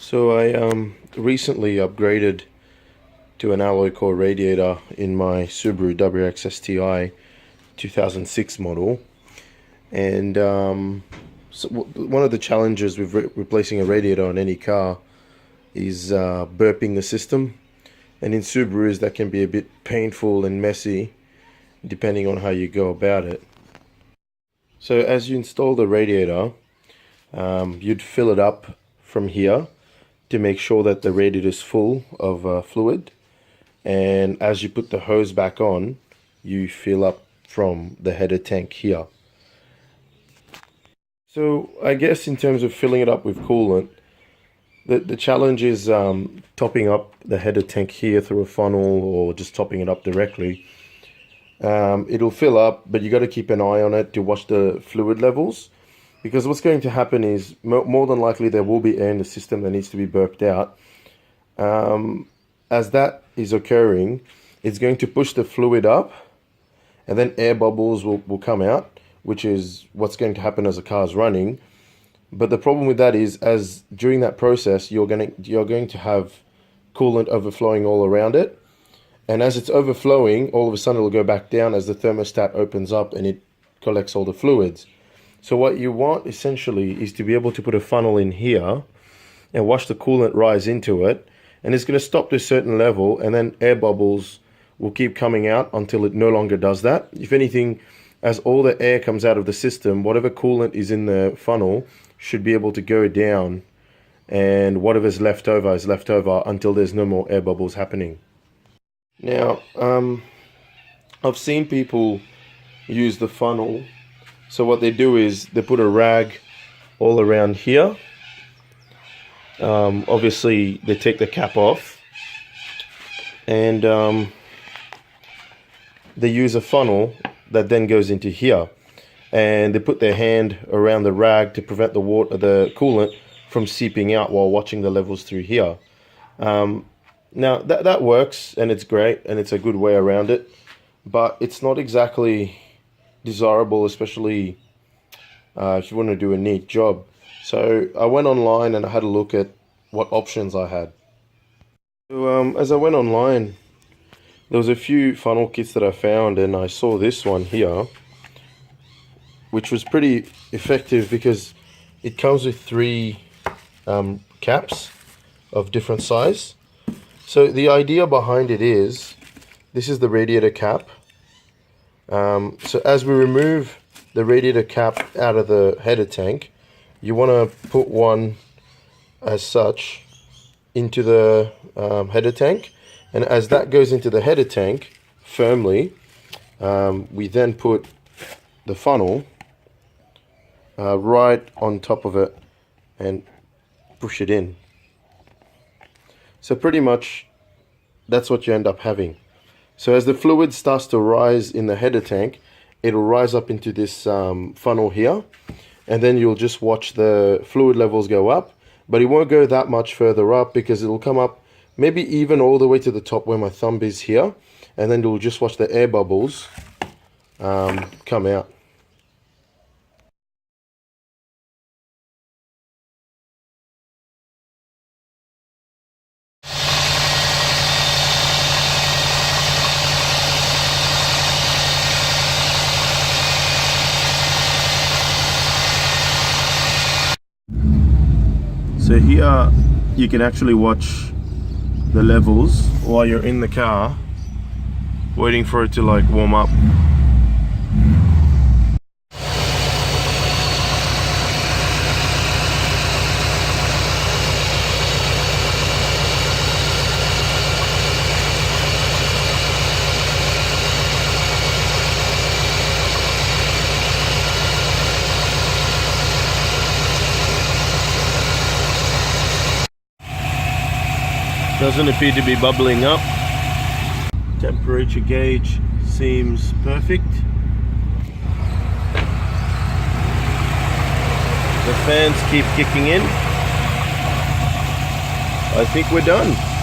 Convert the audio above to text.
So I recently upgraded to an alloy core radiator in my Subaru WRX STI 2006 model, and one of the challenges with replacing a radiator on any car is burping the system, and in Subarus that can be a bit painful and messy depending on how you go about it. So as you install the radiator, you'd fill it up from here to make sure that the radiator is full of fluid, and as you put the hose back on, you fill up from the header tank here. So I guess in terms of filling it up with coolant, the challenge is topping up the header tank here through a funnel or just topping it up directly. It'll fill up, but you got to keep an eye on it to watch the fluid levels, because what's going to happen is more than likely there will be air in the system that needs to be burped out. As that is occurring, it's going to push the fluid up, and then air bubbles will come out, which is what's going to happen as the car is running. But the problem with that is, as during that process, you're going to have coolant overflowing all around it, and as it's overflowing, all of a sudden it'll go back down as the thermostat opens up and it collects all the fluids. So what you want essentially is to be able to put a funnel in here and watch the coolant rise into it, and it's going to stop to a certain level, and then air bubbles will keep coming out until it no longer does that. If anything, as all the air comes out of the system, whatever coolant is in the funnel should be able to go down, and whatever's left over is left over until there's no more air bubbles happening. Now, I've seen people use the funnel. So what they do is they put a rag all around here. Obviously they take the cap off, and they use a funnel that then goes into here, and they put their hand around the rag to prevent the coolant from seeping out while watching the levels through here. Now that works, and it's great, and it's a good way around it, but it's not exactly desirable, especially if you want to do a neat job. So I went online and I had a look at what options I had. So as I went online, there was a few funnel kits that I found, and I saw this one here, which was pretty effective because it comes with three caps of different size. So the idea behind it is, this is the radiator cap. So as we remove the radiator cap out of the header tank, you want to put one as such into the header tank, and as that goes into the header tank firmly, we then put the funnel right on top of it and push it in. So pretty much that's what you end up having. So as the fluid starts to rise in the header tank, it'll rise up into this funnel here, and then you'll just watch the fluid levels go up, but it won't go that much further up, because it'll come up maybe even all the way to the top where my thumb is here, and then you'll just watch the air bubbles come out. So here you can actually watch the levels while you're in the car, waiting for it to like warm up. Doesn't appear to be bubbling up. Temperature gauge seems perfect. The fans keep kicking in. I think we're done.